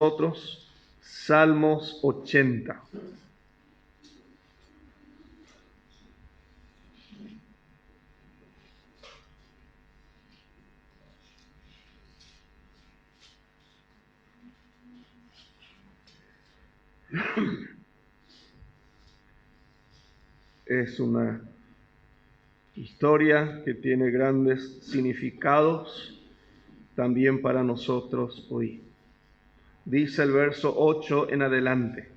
nosotros Salmos 80. Es una historia que tiene grandes significados también para nosotros hoy. Dice el verso 8 en adelante,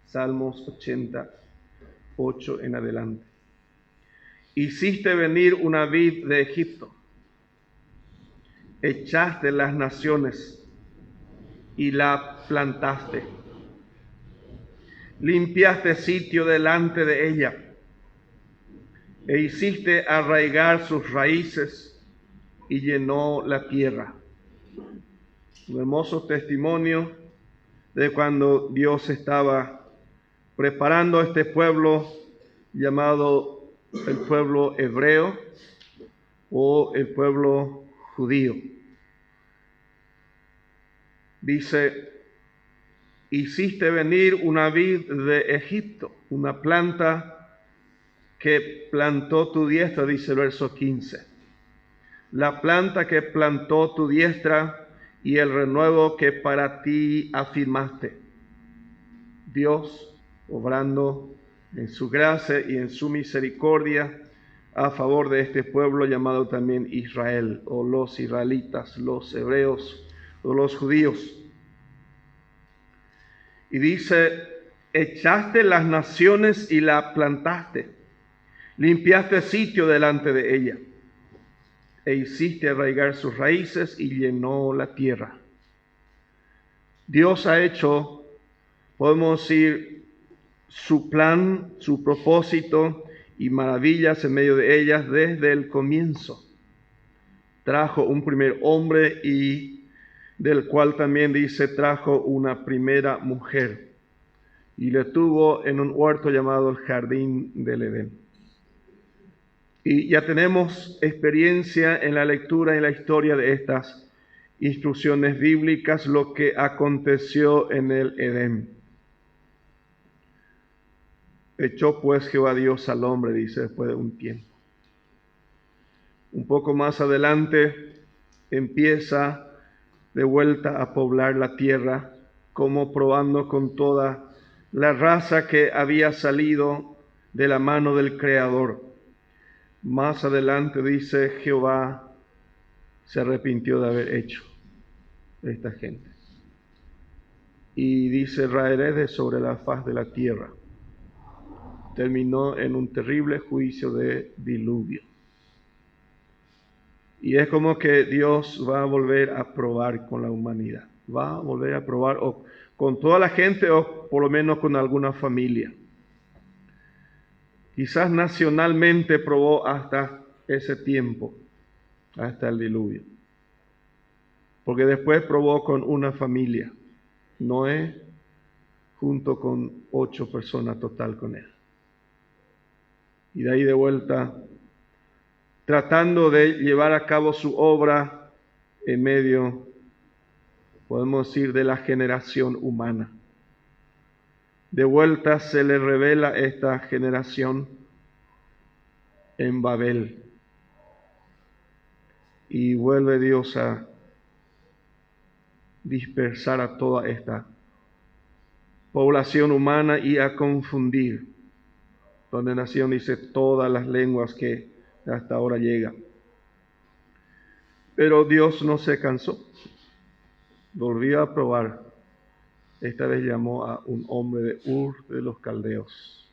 Salmos 80, 8 en adelante. Hiciste venir una vid de Egipto, echaste las naciones y la plantaste. Limpiaste sitio delante de ella e hiciste arraigar sus raíces y llenó la tierra. Un hermoso testimonio de cuando Dios estaba preparando a este pueblo llamado el pueblo hebreo o el pueblo judío. Dice, hiciste venir una vid de Egipto, una planta que plantó tu diestra, dice el verso 15. La planta que plantó tu diestra y el renuevo que para ti afirmaste. Dios obrando en su gracia y en su misericordia a favor de este pueblo llamado también Israel, o los israelitas, los hebreos, o los judíos. Y dice, echaste las naciones y la plantaste, limpiaste sitio delante de ella, e hiciste arraigar sus raíces y llenó la tierra. Dios ha hecho, podemos decir, su plan, su propósito y maravillas en medio de ellas desde el comienzo. Trajo un primer hombre y del cual también dice trajo una primera mujer y le tuvo en un huerto llamado el Jardín del Edén. Y ya tenemos experiencia en la lectura y en la historia de estas instrucciones bíblicas, lo que aconteció en el Edén. Echó pues Jehová Dios al hombre, dice, después de un tiempo. Un poco más adelante empieza de vuelta a poblar la tierra, como probando con toda la raza que había salido de la mano del Creador. Más adelante dice, Jehová se arrepintió de haber hecho esta gente. Y dice, raeré de sobre la faz de la tierra. Terminó en un terrible juicio de diluvio. Y es como que Dios va a volver a probar con la humanidad. Va a volver a probar o con toda la gente o por lo menos con alguna familia. Quizás nacionalmente probó hasta ese tiempo, hasta el diluvio. Porque después probó con una familia. Noé junto con 8 personas total con él. Y de ahí de vuelta, tratando de llevar a cabo su obra en medio, podemos decir, de la generación humana. De vuelta se le revela esta generación en Babel. Y vuelve Dios a dispersar a toda esta población humana y a confundir. Donde nación dice todas las lenguas que hasta ahora llegan. Pero Dios no se cansó. Volvió a probar. Esta vez llamó a un hombre de Ur de los Caldeos.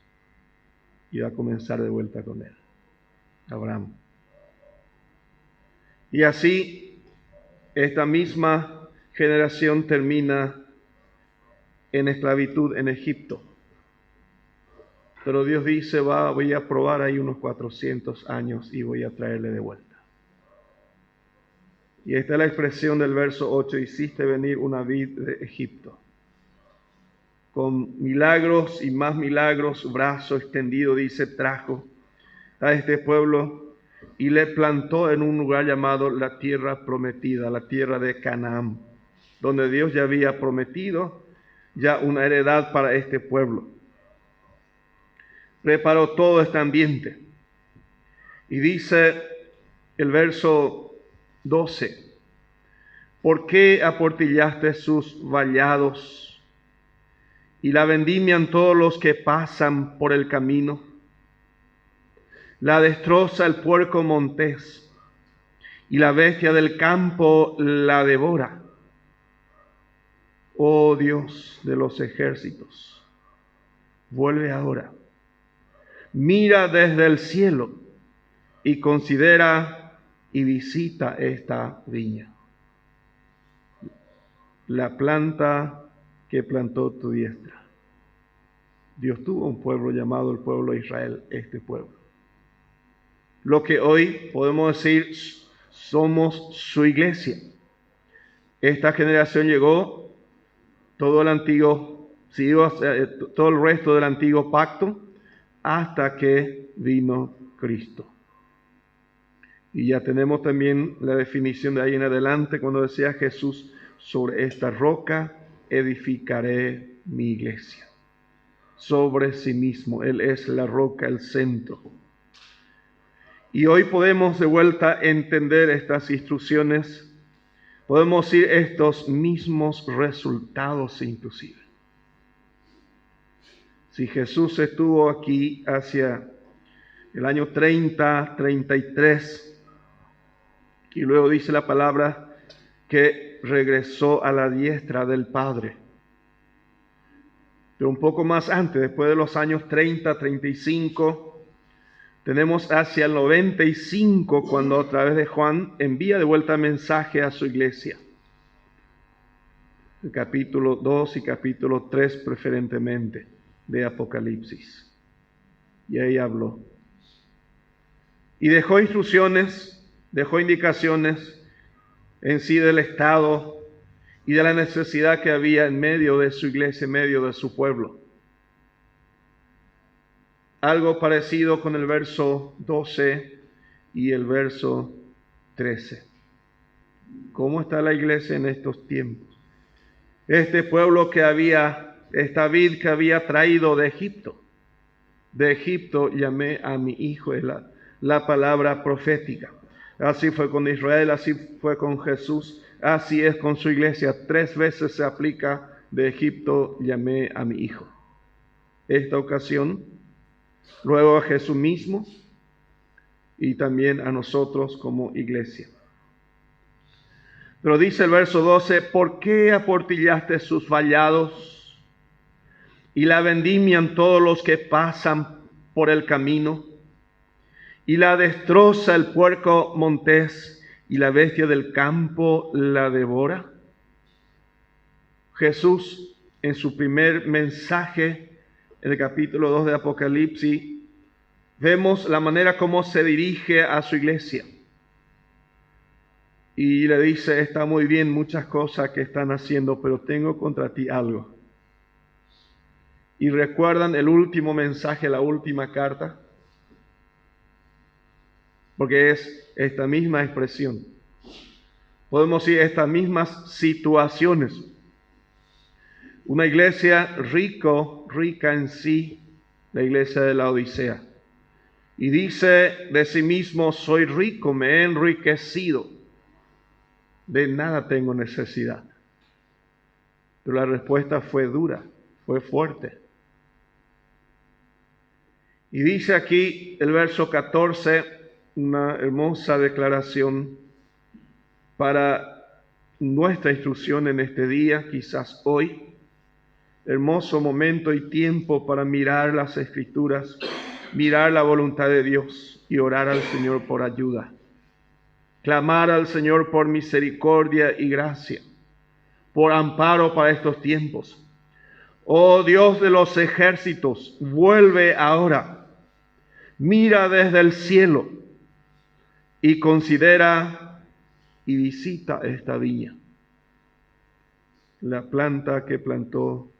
Y va a comenzar de vuelta con él. Abraham. Y así, esta misma generación termina en esclavitud en Egipto. Pero Dios dice, voy a probar ahí unos 400 años y voy a traerle de vuelta. Y esta es la expresión del verso 8, hiciste venir una vid de Egipto. Con milagros y más milagros, brazo extendido, dice, trajo a este pueblo y le plantó en un lugar llamado la tierra prometida, la tierra de Canaán. donde Dios ya había prometido ya una heredad para este pueblo. Preparó todo este ambiente. Y dice el verso 12, ¿por qué aportillaste sus vallados y la vendimian todos los que pasan por el camino? La destroza el puerco montés y la bestia del campo la devora. Oh Dios de los ejércitos, vuelve ahora. Mira desde el cielo y considera y visita esta viña, la planta que plantó tu diestra. Dios tuvo un pueblo llamado el pueblo de Israel, este pueblo. Lo que hoy podemos decir somos su iglesia. Esta generación llegó, todo el antiguo, todo el resto del antiguo pacto, hasta que vino Cristo. Y ya tenemos también la definición de ahí en adelante cuando decía Jesús, sobre esta roca edificaré mi iglesia. Sobre sí mismo, Él es la roca, el centro. Y hoy podemos de vuelta entender estas instrucciones, podemos decir estos mismos resultados inclusive. Si Jesús estuvo aquí hacia el año 30, 33, y luego dice la palabra que regresó a la diestra del Padre. Pero un poco más antes, después de los años 30, 35, tenemos hacia el 95, cuando a través de Juan envía de vuelta mensaje a su iglesia. El capítulo 2 y capítulo 3 preferentemente de Apocalipsis. Y ahí habló. Y dejó instrucciones, dejó indicaciones en sí del estado y de la necesidad que había en medio de su iglesia, en medio de su pueblo. Algo parecido con el verso 12 y el verso 13. ¿Cómo está la iglesia en estos tiempos? Este pueblo que había, esta vid que había traído de Egipto llamé a mi hijo, es la palabra profética. Así fue con Israel, así fue con Jesús, así es con su iglesia. 3 veces se aplica: de Egipto llamé a mi hijo. Esta ocasión, luego a Jesús mismo y también a nosotros como iglesia. Pero dice el verso 12, ¿por qué aportillaste sus vallados y la vendimian todos los que pasan por el camino? Y la destroza el puerco montés y la bestia del campo la devora. Jesús, en su primer mensaje, en el capítulo 2 de Apocalipsis, vemos la manera como se dirige a su iglesia. Y le dice, está muy bien muchas cosas que están haciendo, pero tengo contra ti algo. Y recuerdan el último mensaje, la última carta, porque es esta misma expresión. Podemos decir estas mismas situaciones. Una iglesia rica en sí, la iglesia de la Odisea. Y dice de sí mismo, soy rico, me he enriquecido, de nada tengo necesidad. Pero la respuesta fue dura, fue fuerte. Y dice aquí el verso 14, una hermosa declaración para nuestra instrucción en este día, quizás hoy. Hermoso momento y tiempo para mirar las Escrituras, mirar la voluntad de Dios y orar al Señor por ayuda. Clamar al Señor por misericordia y gracia, por amparo para estos tiempos. Oh Dios de los ejércitos, vuelve ahora. Mira desde el cielo y considera y visita esta viña, la planta que plantó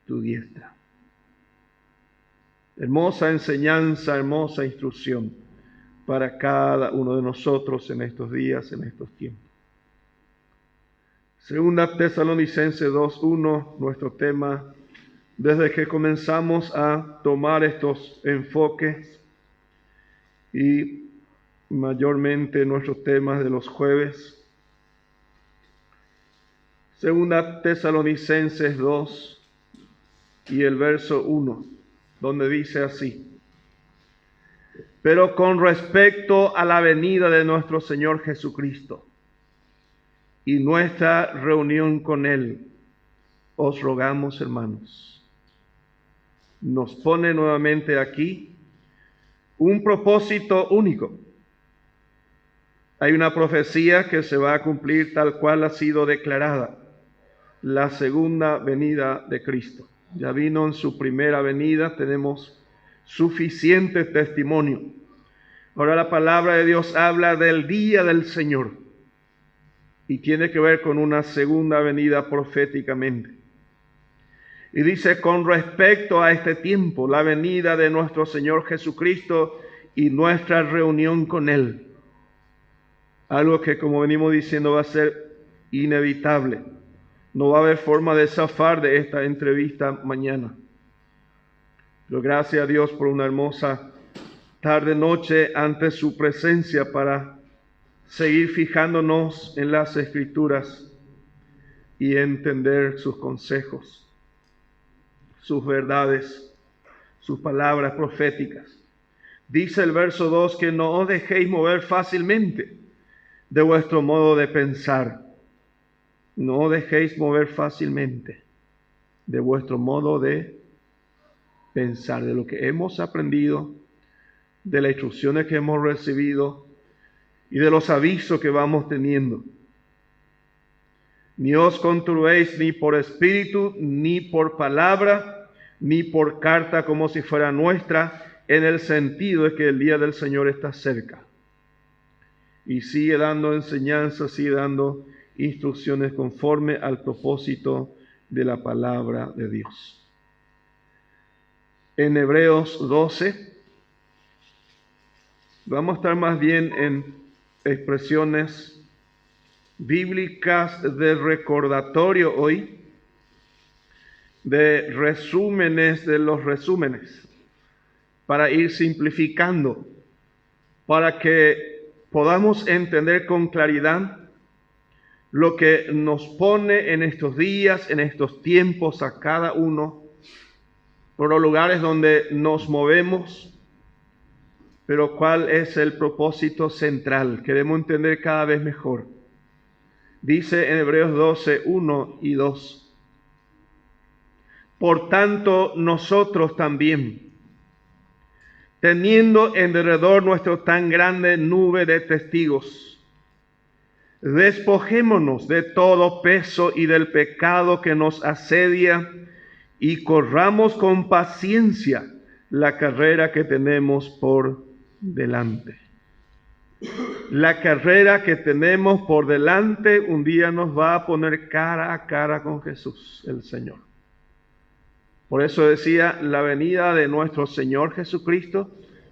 tu diestra. Hermosa enseñanza, hermosa instrucción para cada uno de nosotros en estos días, en estos tiempos. Segunda Tesalonicenses 2:1, nuestro tema, desde que comenzamos a tomar estos enfoques y mayormente nuestros temas de los jueves. Segunda Tesalonicenses 2 y el verso 1, donde dice así: pero con respecto a la venida de nuestro Señor Jesucristo y nuestra reunión con Él, os rogamos, hermanos. Nos pone nuevamente aquí un propósito único. Hay una profecía que se va a cumplir tal cual ha sido declarada: la segunda venida de Cristo. Ya vino en su primera venida, tenemos suficiente testimonio. Ahora la palabra de Dios habla del día del Señor y tiene que ver con una segunda venida proféticamente. Y dice, con respecto a este tiempo, la venida de nuestro Señor Jesucristo y nuestra reunión con Él. Algo que, como venimos diciendo, va a ser inevitable. No va a haber forma de zafar de esta entrevista mañana. Pero gracias a Dios por una hermosa tarde-noche ante su presencia para seguir fijándonos en las Escrituras y entender sus consejos, sus verdades, sus palabras proféticas. Dice el verso 2 que no os dejéis mover fácilmente de vuestro modo de pensar. No os dejéis mover fácilmente de vuestro modo de pensar, de lo que hemos aprendido, de las instrucciones que hemos recibido y de los avisos que vamos teniendo. Ni os conturbéis ni por espíritu, ni por palabra, ni por carta como si fuera nuestra, en el sentido de que el día del Señor está cerca. Y sigue dando enseñanza, sigue dando instrucciones conforme al propósito de la palabra de Dios. En Hebreos 12, vamos a estar más bien en expresiones bíblicas de recordatorio hoy, de resúmenes de los resúmenes, para ir simplificando, para que podamos entender con claridad lo que nos pone en estos días, en estos tiempos a cada uno, por los lugares donde nos movemos, pero cuál es el propósito central. Queremos entender cada vez mejor. Dice en Hebreos 12, 1 y 2. Por tanto, nosotros también, teniendo en derredor nuestra tan grande nube de testigos, despojémonos de todo peso y del pecado que nos asedia y corramos con paciencia la carrera que tenemos por delante. La carrera que tenemos por delante un día nos va a poner cara a cara con Jesús, el Señor. Por eso decía, la venida de nuestro Señor Jesucristo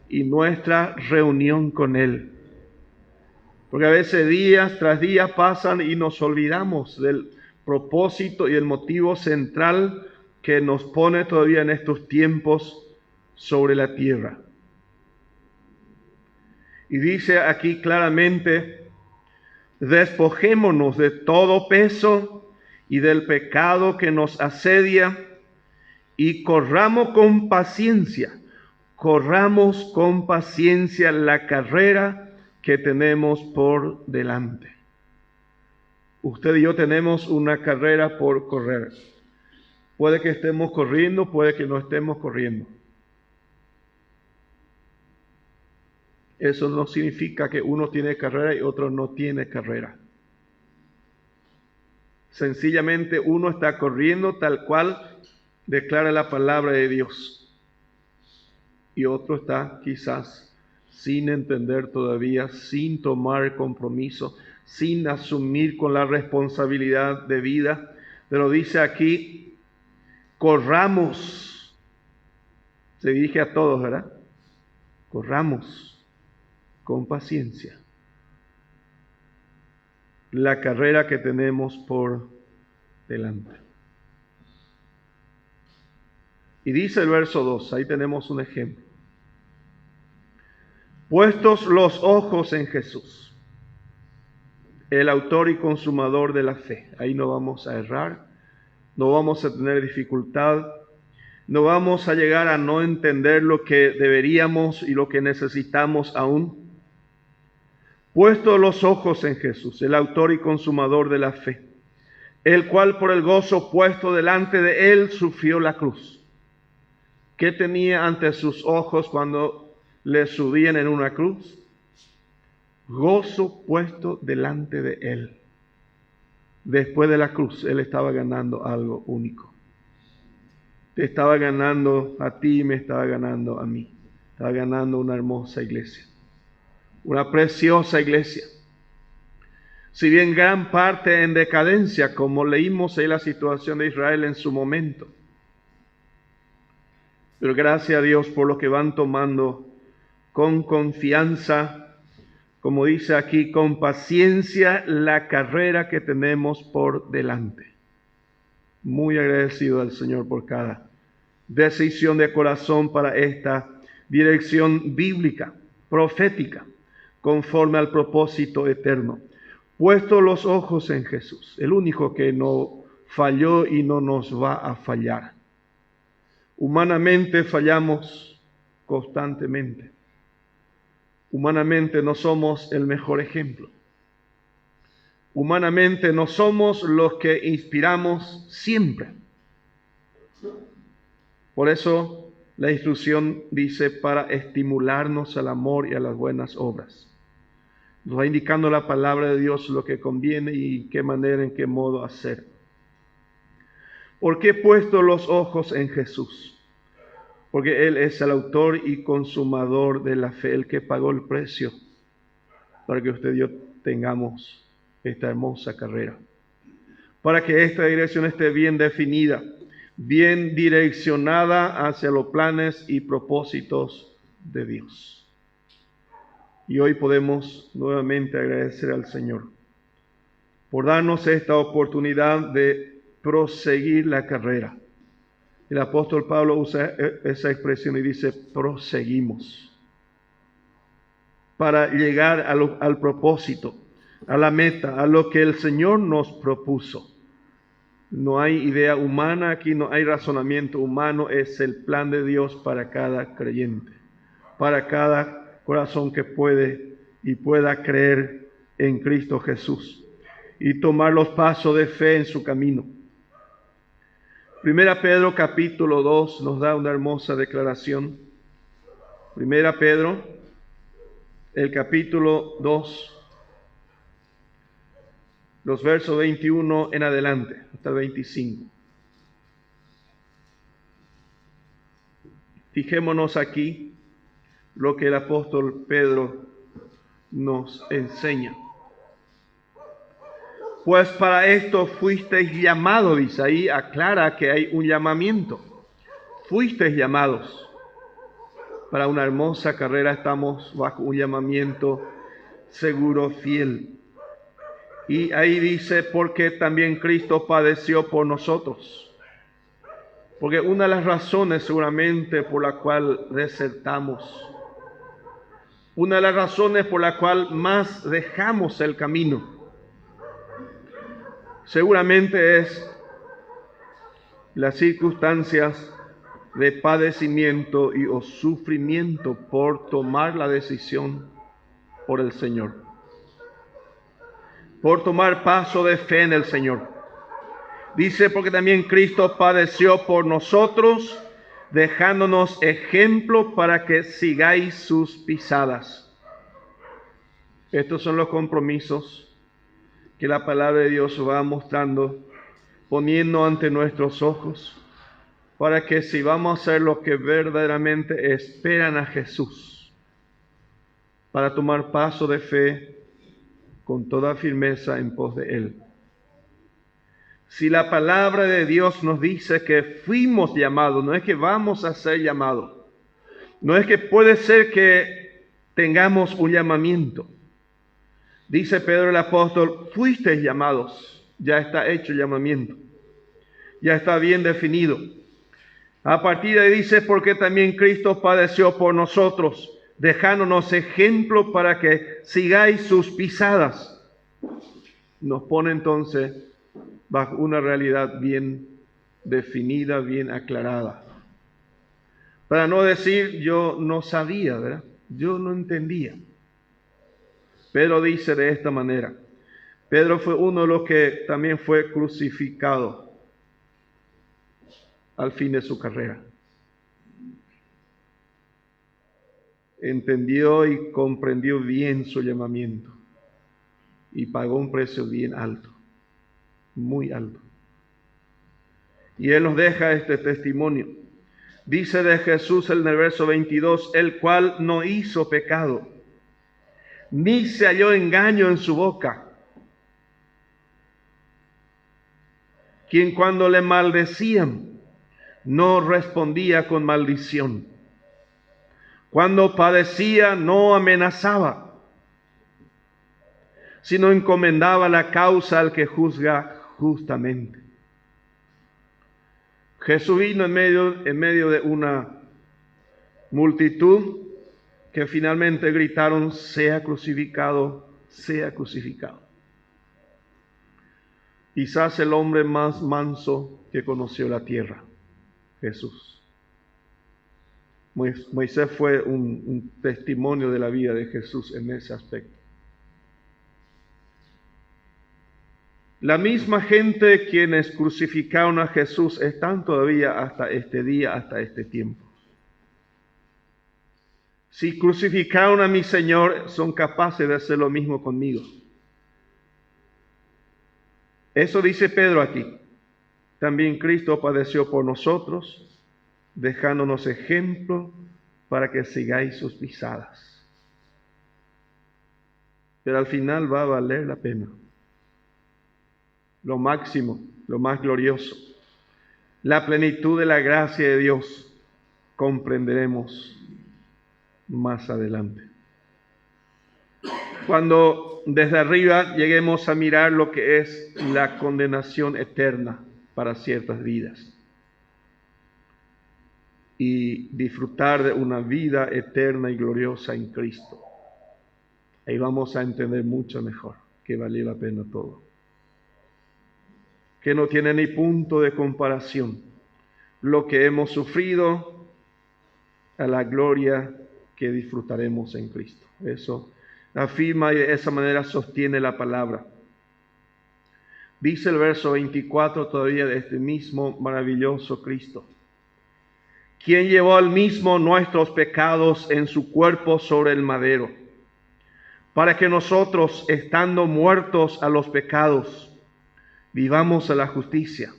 y nuestra reunión con Él. Porque a veces días tras días pasan y nos olvidamos del propósito y el motivo central que nos pone todavía en estos tiempos sobre la tierra. Y dice aquí claramente, despojémonos de todo peso y del pecado que nos asedia y corramos con paciencia la carrera que tenemos por delante. Usted y yo tenemos una carrera por correr. Puede que estemos corriendo, puede que no estemos corriendo. Eso no significa que uno tiene carrera y otro no tiene carrera. Sencillamente uno está corriendo tal cual declara la palabra de Dios. Y otro está quizás sin entender todavía, sin tomar compromiso, sin asumir con la responsabilidad de vida. Pero dice aquí, corramos. Se dirige a todos, ¿verdad? Corramos con paciencia. la carrera que tenemos por delante. Y dice el verso 2, ahí tenemos un ejemplo. Puestos los ojos en Jesús, el autor y consumador de la fe. Ahí no vamos a errar, no vamos a tener dificultad, no vamos a llegar a no entender lo que deberíamos y lo que necesitamos aún. Puestos los ojos en Jesús, el autor y consumador de la fe, el cual por el gozo puesto delante de él sufrió la cruz. ¿Qué tenía ante sus ojos cuando le subían en una cruz? Gozo puesto delante de él. Después de la cruz, él estaba ganando algo único. Te estaba ganando a ti, me estaba ganando a mí. Estaba ganando una hermosa iglesia. Una preciosa iglesia. Si bien gran parte en decadencia, como leímos en la situación de Israel en su momento. Pero gracias a Dios por lo que van tomando con confianza, como dice aquí, con paciencia la carrera que tenemos por delante. Muy agradecido al Señor por cada decisión de corazón para esta dirección bíblica, profética, conforme al propósito eterno. Puesto los ojos en Jesús, el único que no falló y no nos va a fallar. Humanamente fallamos constantemente. Humanamente no somos el mejor ejemplo. Humanamente no somos los que inspiramos siempre. Por eso la instrucción dice para estimularnos al amor y a las buenas obras. Nos va indicando la palabra de Dios lo que conviene y qué manera, en qué modo hacer. ¿Por qué he puesto los ojos en Jesús? Porque Él es el autor y consumador de la fe, el que pagó el precio para que usted y yo tengamos esta hermosa carrera. Para que esta dirección esté bien definida, bien direccionada hacia los planes y propósitos de Dios. Y hoy podemos nuevamente agradecer al Señor por darnos esta oportunidad de proseguir la carrera. El apóstol Pablo usa esa expresión y dice, proseguimos. Para llegar al propósito, a la meta, a lo que el Señor nos propuso. No hay idea humana aquí, no hay razonamiento humano, es el plan de Dios para cada creyente, para cada corazón que puede y pueda creer en Cristo Jesús y tomar los pasos de fe en su camino. Primera Pedro capítulo 2 nos da una hermosa declaración. Primera Pedro, el capítulo 2, los versos 21 en adelante, hasta el 25. Fijémonos aquí lo que el apóstol Pedro nos enseña. Pues para esto fuisteis llamados, dice ahí, aclara que hay un llamamiento. Fuisteis llamados. Para una hermosa carrera estamos bajo un llamamiento seguro, fiel. Y ahí dice, porque también Cristo padeció por nosotros. Porque una de las razones seguramente por la cual desertamos, una de las razones por la cual más dejamos el camino, seguramente es las circunstancias de padecimiento y o sufrimiento por tomar la decisión por el Señor. Por tomar paso de fe en el Señor. Dice, porque también Cristo padeció por nosotros, dejándonos ejemplo para que sigáis sus pisadas. Estos son los compromisos que la palabra de Dios va mostrando, poniendo ante nuestros ojos, para que si vamos a hacer lo que verdaderamente esperan a Jesús, para tomar paso de fe con toda firmeza en pos de Él. Si la palabra de Dios nos dice que fuimos llamados, no es que vamos a ser llamados, no es que puede ser que tengamos un llamamiento, Dice Pedro el apóstol, fuisteis llamados, ya está hecho el llamamiento, ya está bien definido. A partir de ahí dice, porque también Cristo padeció por nosotros, dejándonos ejemplo para que sigáis sus pisadas. Nos pone entonces bajo una realidad bien definida, bien aclarada. Para no decir yo no sabía, ¿verdad? Yo no entendía. Pedro dice de esta manera. Pedro fue uno de los que también fue crucificado al fin de su carrera. Entendió y comprendió bien su llamamiento y pagó un precio bien alto, muy alto. Y él nos deja este testimonio. Dice de Jesús en el verso 22, el cual no hizo pecado, ni se halló engaño en su boca, quien cuando le maldecían no respondía con maldición, cuando padecía no amenazaba, sino encomendaba la causa al que juzga justamente. Jesús vino en medio de una multitud que finalmente gritaron, sea crucificado, sea crucificado. Quizás el hombre más manso que conoció la tierra, Jesús. Moisés fue un testimonio de la vida de Jesús en ese aspecto. La misma gente quienes crucificaron a Jesús están todavía hasta este día, hasta este tiempo. Si crucificaron a mi Señor, son capaces de hacer lo mismo conmigo. Eso dice Pedro aquí. También Cristo padeció por nosotros, dejándonos ejemplo para que sigáis sus pisadas. Pero al final va a valer la pena. Lo máximo, lo más glorioso, la plenitud de la gracia de Dios, comprenderemos más adelante. Cuando desde arriba lleguemos a mirar lo que es la condenación eterna para ciertas vidas y disfrutar de una vida eterna y gloriosa en Cristo, ahí vamos a entender mucho mejor que valió la pena todo, que no tiene ni punto de comparación lo que hemos sufrido a la gloria que disfrutaremos en Cristo. Eso afirma y de esa manera sostiene la palabra. Dice el verso 24 todavía de este mismo maravilloso Cristo, quien llevó al mismo nuestros pecados en su cuerpo sobre el madero, para que nosotros, estando muertos a los pecados, vivamos a la justicia,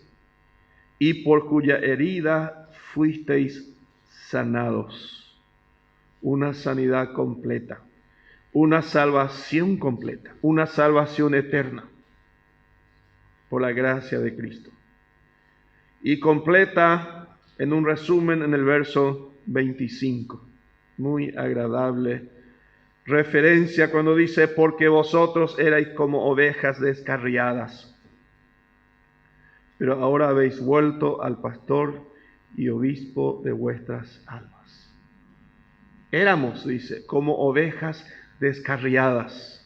y por cuya herida fuisteis sanados. Una sanidad completa, una salvación completa, una salvación eterna, por la gracia de Cristo. Y completa en un resumen en el verso 25, muy agradable referencia cuando dice, porque vosotros erais como ovejas descarriadas, pero ahora habéis vuelto al pastor y obispo de vuestras almas. Éramos, dice, como ovejas descarriadas,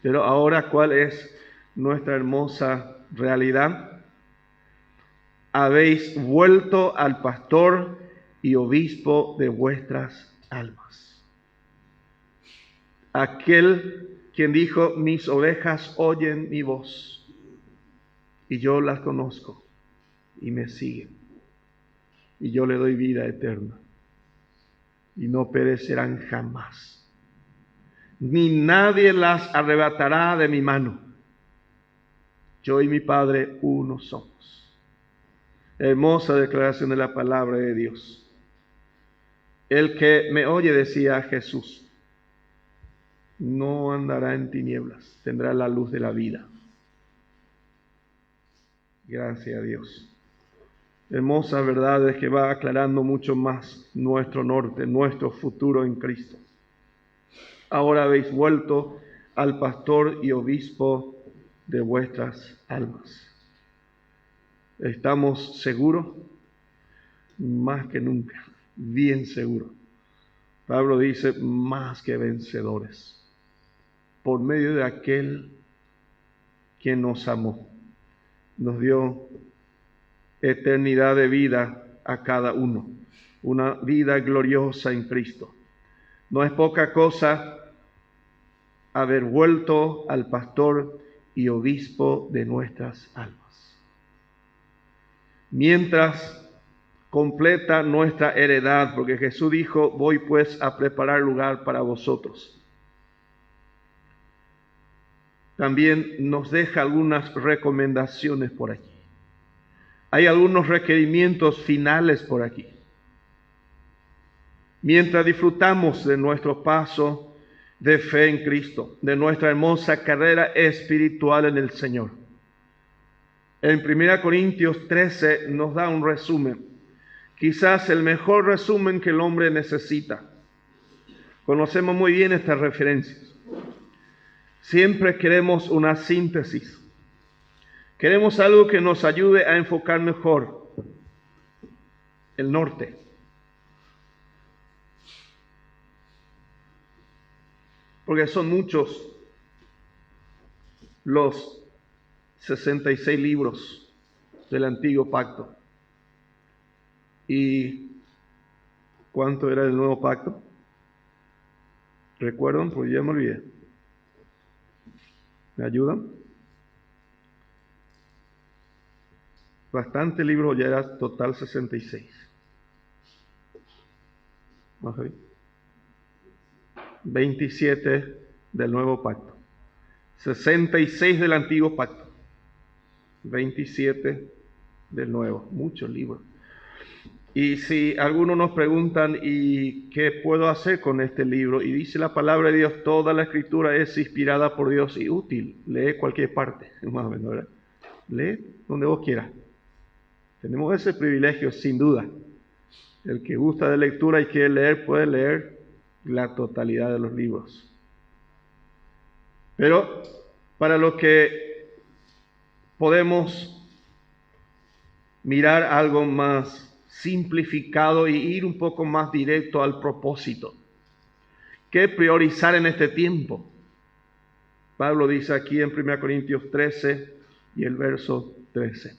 pero ahora ¿cuál es nuestra hermosa realidad? Habéis vuelto al pastor y obispo de vuestras almas. Aquel quien dijo, mis ovejas oyen mi voz, y yo las conozco, y me siguen, y yo le doy vida eterna, y no perecerán jamás, ni nadie las arrebatará de mi mano. Yo y mi Padre uno somos. Hermosa declaración de la palabra de Dios. El que me oye, decía Jesús, no andará en tinieblas, tendrá la luz de la vida. Gracias a Dios. Hermosa verdad es que va aclarando mucho más nuestro norte, nuestro futuro en Cristo. Ahora habéis vuelto al pastor y obispo de vuestras almas. ¿Estamos seguros? Más que nunca, bien seguros. Pablo dice, más que vencedores, por medio de aquel que nos amó, nos dio eternidad de vida a cada uno, una vida gloriosa en Cristo. No es poca cosa haber vuelto al pastor y obispo de nuestras almas. Mientras completa nuestra heredad, porque Jesús dijo, voy pues a preparar lugar para vosotros. También nos deja algunas recomendaciones por aquí. Hay algunos requerimientos finales por aquí. Mientras disfrutamos de nuestro paso de fe en Cristo, de nuestra hermosa carrera espiritual en el Señor. En 1 Corintios 13 nos da un resumen. Quizás el mejor resumen que el hombre necesita. Conocemos muy bien estas referencias. Siempre queremos una síntesis. Queremos algo que nos ayude a enfocar mejor el norte. Porque son muchos los 66 libros del Antiguo Pacto. ¿Y cuánto era el Nuevo Pacto? ¿Recuerdan? Pues ya me olvidé. ¿Me ayudan? Bastante libros, ya era total 66. ¿Más bien? 27 del Nuevo Pacto. 66 del Antiguo Pacto. 27 del Nuevo. Muchos libros. Y si algunos nos preguntan, ¿y qué puedo hacer con este libro? Y dice la palabra de Dios, toda la escritura es inspirada por Dios y útil. Lee cualquier parte, más o menos, ¿verdad? Lee donde vos quieras. Tenemos ese privilegio, sin duda. El que gusta de lectura y quiere leer, puede leer la totalidad de los libros. Pero para lo que podemos mirar algo más simplificado y ir un poco más directo al propósito. ¿Qué priorizar en este tiempo? Pablo dice aquí en 1 Corintios 13 y el verso 13.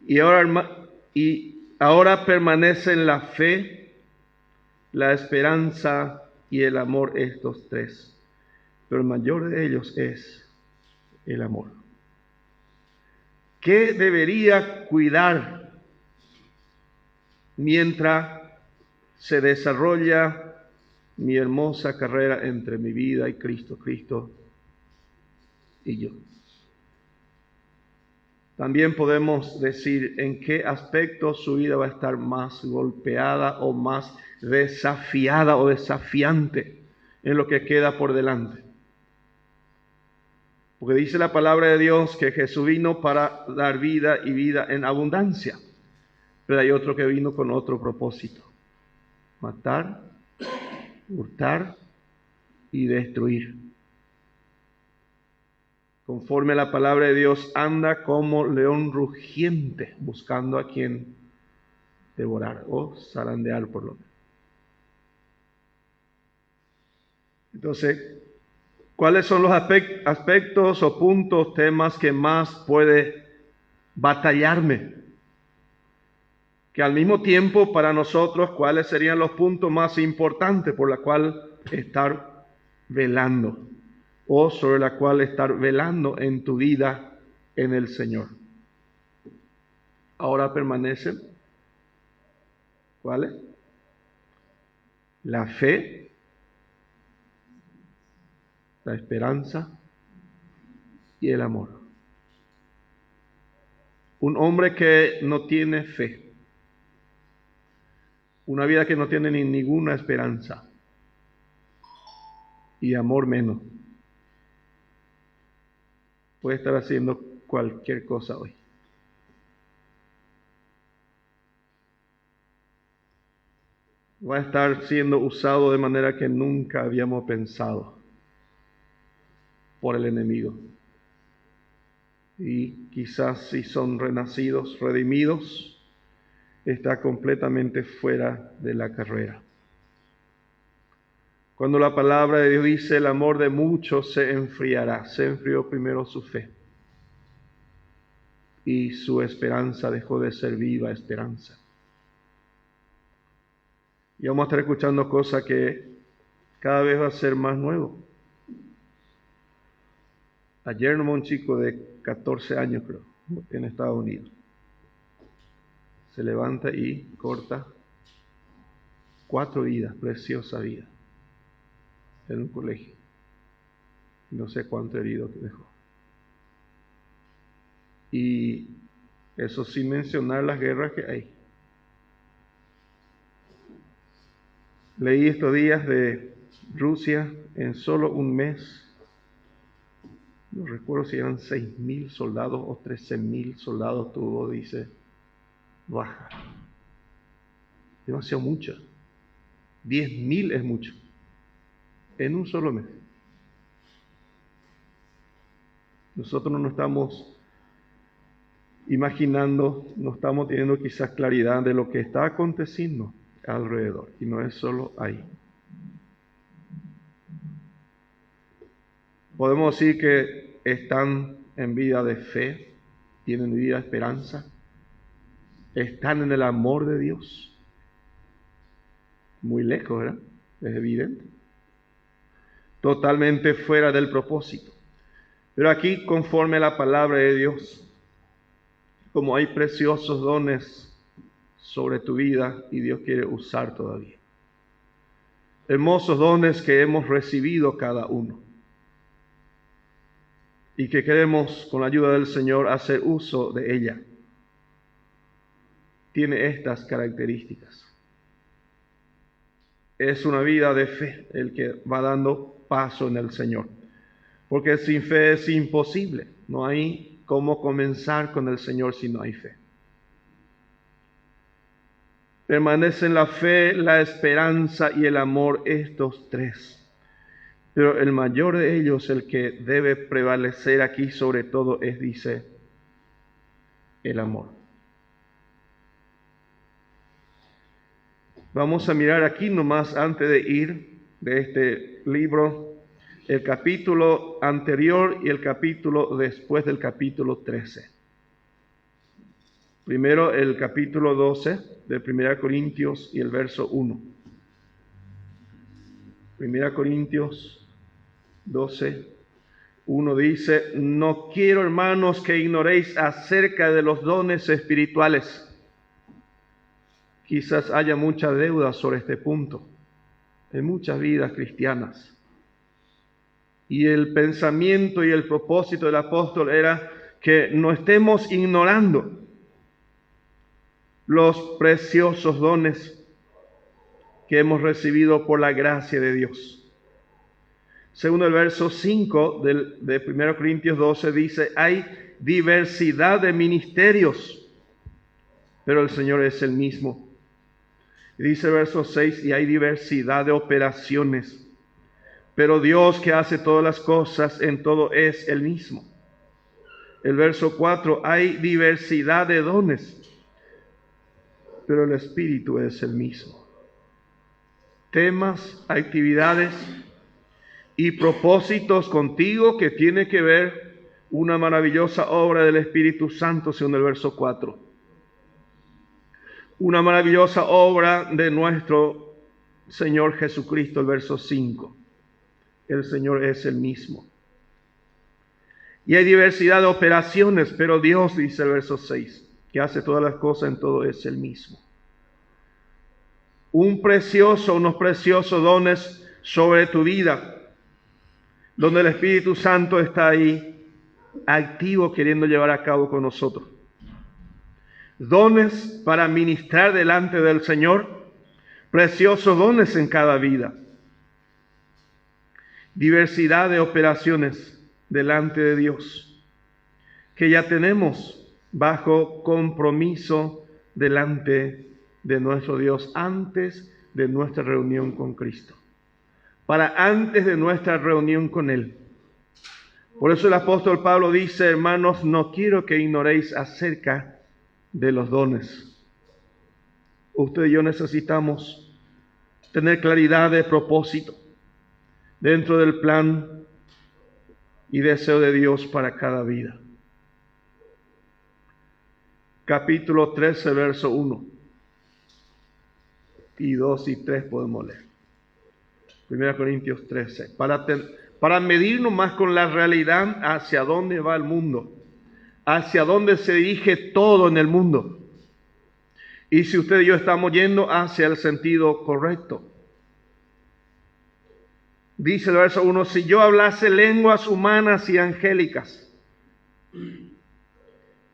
Y ahora permanecen la fe, la esperanza y el amor, estos tres. Pero el mayor de ellos es el amor. ¿Qué debería cuidar mientras se desarrolla mi hermosa carrera entre mi vida y Cristo y yo? También podemos decir en qué aspecto su vida va a estar más golpeada o más desafiada o desafiante en lo que queda por delante. Porque dice la palabra de Dios que Jesús vino para dar vida y vida en abundancia. Pero hay otro que vino con otro propósito: matar, hurtar y destruir. Conforme a la palabra de Dios, anda como león rugiente, buscando a quien devorar o zarandear por lo menos. Entonces, ¿cuáles son los aspectos o puntos, temas que más puede batallarme? Que al mismo tiempo para nosotros, ¿cuáles serían los puntos más importantes por los cuales estar velando? O sobre la cual estar velando en tu vida en el Señor. Ahora permanecen, ¿cuáles? La fe, la esperanza y el amor. Un hombre que no tiene fe, una vida que no tiene ninguna esperanza y amor menos, puede estar haciendo cualquier cosa hoy. Va a estar siendo usado de manera que nunca habíamos pensado. por el enemigo. Y quizás si son renacidos, redimidos, está completamente fuera de la carrera. Cuando la palabra de Dios dice el amor de muchos se enfriará, se enfrió primero su fe. Y su esperanza dejó de ser viva esperanza. Y vamos a estar escuchando cosas que cada vez va a ser más nuevo. Ayer nomás un chico de 14 años, creo, en Estados Unidos, se levanta y corta 4 vidas, preciosa vida, en un colegio. No sé cuánto herido que dejó. Y eso sin mencionar las guerras que hay. Leí estos días de Rusia, en solo un mes, no recuerdo si eran 6.000 soldados o 13.000 soldados tuvo, dice, baja. Demasiado mucho. 10.000 es mucho. En un solo mes. Nosotros no nos estamos imaginando, no estamos teniendo quizás claridad de lo que está aconteciendo alrededor. Y no es solo ahí. Podemos decir que están en vida de fe, tienen vida de esperanza, están en el amor de Dios. Muy lejos, ¿verdad? Es evidente. Totalmente fuera del propósito. Pero aquí, conforme a la palabra de Dios, como hay preciosos dones sobre tu vida y Dios quiere usar todavía. Hermosos dones que hemos recibido cada uno. Y que queremos, con la ayuda del Señor, hacer uso de ella. Tiene estas características. Es una vida de fe el que va dando paso en el Señor. Porque sin fe es imposible. No hay cómo comenzar con el Señor si no hay fe. Permanecen la fe, la esperanza y el amor, estos tres. Pero el mayor de ellos, el que debe prevalecer aquí sobre todo, es, dice, el amor. Vamos a mirar aquí nomás antes de ir de este libro, el capítulo anterior y el capítulo después del capítulo 13. Primero el capítulo 12 de 1 Corintios y el verso 1. 1 Corintios 12, 1 dice, no quiero, hermanos, que ignoréis acerca de los dones espirituales. Quizás haya mucha deuda sobre este punto en muchas vidas cristianas. Y el pensamiento y el propósito del apóstol era que no estemos ignorando los preciosos dones que hemos recibido por la gracia de Dios. Según el verso 5 de 1 Corintios 12 dice, hay diversidad de ministerios, pero el Señor es el mismo. Y dice el verso 6, y hay diversidad de operaciones, pero Dios que hace todas las cosas en todo es el mismo. El verso 4, hay diversidad de dones, pero el Espíritu es el mismo. Temas, actividades y propósitos contigo que tiene que ver una maravillosa obra del Espíritu Santo, según el verso 4. Una maravillosa obra de nuestro Señor Jesucristo, el verso 5. El Señor es el mismo. Y hay diversidad de operaciones, pero Dios, dice el verso 6, que hace todas las cosas en todo es el mismo. Unos preciosos dones sobre tu vida, donde el Espíritu Santo está ahí, activo, queriendo llevar a cabo con nosotros. Dones para ministrar delante del Señor, preciosos dones en cada vida. Diversidad de operaciones delante de Dios, que ya tenemos bajo compromiso delante de nuestro Dios antes de nuestra reunión con Cristo. Para antes de nuestra reunión con Él. Por eso el apóstol Pablo dice, hermanos, no quiero que ignoréis acerca de los dones. Usted y yo necesitamos tener claridad de propósito dentro del plan y deseo de Dios para cada vida. Capítulo 13, verso 1 y 2 y 3 podemos leer. 1 Corintios 13. Para medirnos más con la realidad hacia dónde va el mundo, hacia dónde se dirige todo en el mundo. Y si usted y yo estamos yendo hacia el sentido correcto. Dice el verso 1, si yo hablase lenguas humanas y angélicas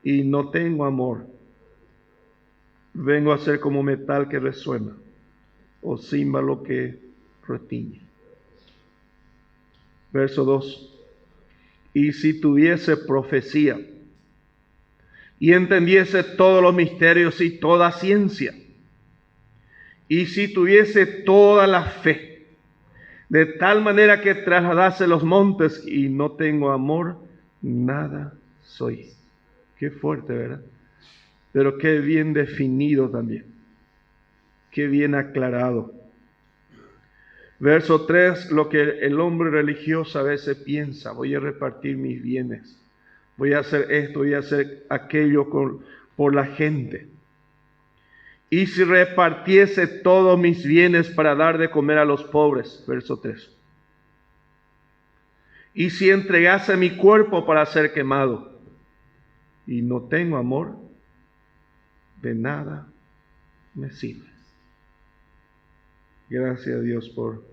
y no tengo amor, vengo a ser como metal que resuena o címbalo que retiñe. Verso 2, y si tuviese profecía y entendiese todos los misterios y toda ciencia, y si tuviese toda la fe, de tal manera que trasladase los montes y no tengo amor, nada soy. Qué fuerte, ¿verdad? Pero qué bien definido también. Qué bien aclarado. Verso 3, lo que el hombre religioso a veces piensa, voy a repartir mis bienes, voy a hacer esto, voy a hacer aquello por la gente. Y si repartiese todos mis bienes para dar de comer a los pobres, verso 3. Y si entregase mi cuerpo para ser quemado, y no tengo amor, de nada me sirve. Gracias a Dios por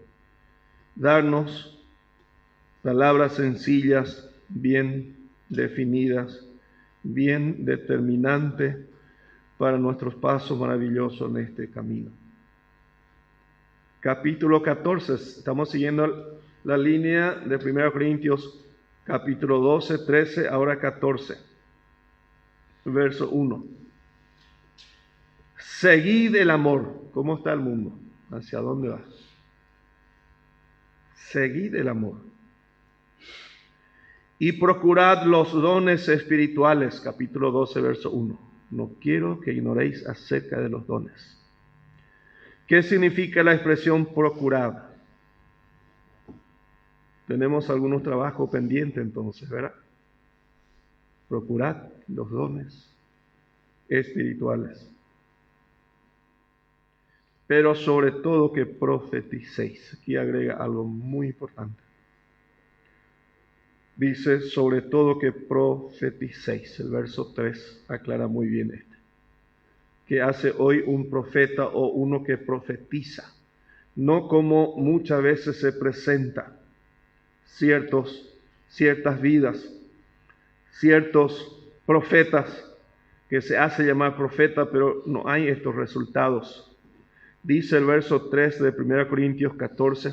darnos palabras sencillas, bien definidas, bien determinantes para nuestros pasos maravillosos en este camino. Capítulo 14, estamos siguiendo la línea de 1 Corintios, capítulo 12, 13, ahora 14, verso 1. Seguid el amor. ¿Cómo está el mundo? ¿Hacia dónde va? Seguid el amor. Y procurad los dones espirituales, capítulo 12, verso 1. No quiero que ignoréis acerca de los dones. ¿Qué significa la expresión procurad? Tenemos algunos trabajos pendientes entonces, ¿verdad? Procurad los dones espirituales. Pero sobre todo que profeticéis. Aquí agrega algo muy importante. Dice, sobre todo que profeticéis. El verso 3 aclara muy bien esto. ¿Qué hace hoy un profeta o uno que profetiza? No como muchas veces se presenta ciertas vidas, ciertos profetas que se hace llamar profeta, pero no hay estos resultados. Dice el verso 3 de 1 Corintios 14,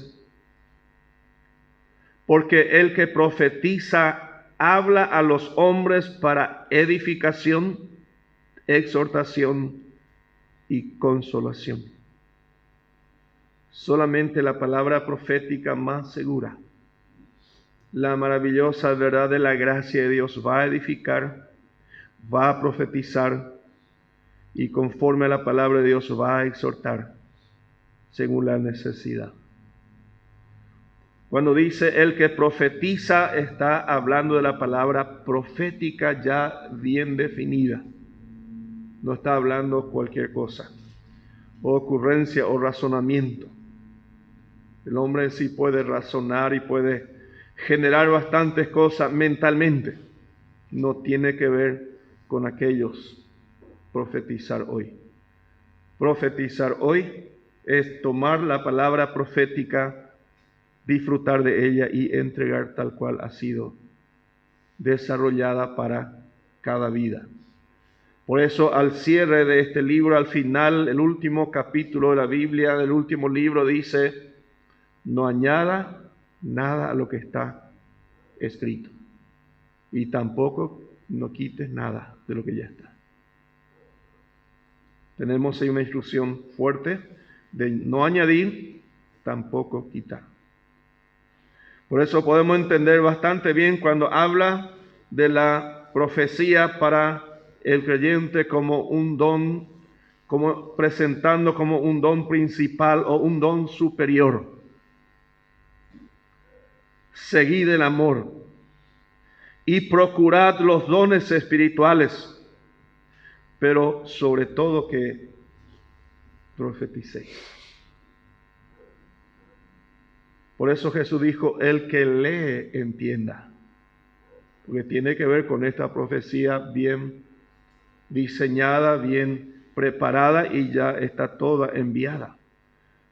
porque el que profetiza habla a los hombres para edificación, exhortación y consolación. Solamente la palabra profética más segura, la maravillosa verdad de la gracia de Dios va a edificar, va a profetizar y conforme a la palabra de Dios va a exhortar según la necesidad. Cuando dice el que profetiza, está hablando de la palabra profética ya bien definida. No está hablando cualquier cosa, o ocurrencia o razonamiento. El hombre sí puede razonar y puede generar bastantes cosas mentalmente. No tiene que ver con aquellos profetizar hoy. Profetizar hoy es tomar la palabra profética, disfrutar de ella y entregar tal cual ha sido desarrollada para cada vida. Por eso al cierre de este libro, al final, el último capítulo de la Biblia, del último libro, dice, no añada nada a lo que está escrito. Y tampoco no quites nada de lo que ya está. Tenemos ahí una instrucción fuerte de no añadir, tampoco quitar. Por eso podemos entender bastante bien cuando habla de la profecía para el creyente como un don, como presentando como un don principal o un don superior. Seguid el amor y procurad los dones espirituales, pero sobre todo que profeticéis. Por eso Jesús dijo, el que lee entienda, porque tiene que ver con esta profecía bien diseñada, bien preparada y ya está toda enviada.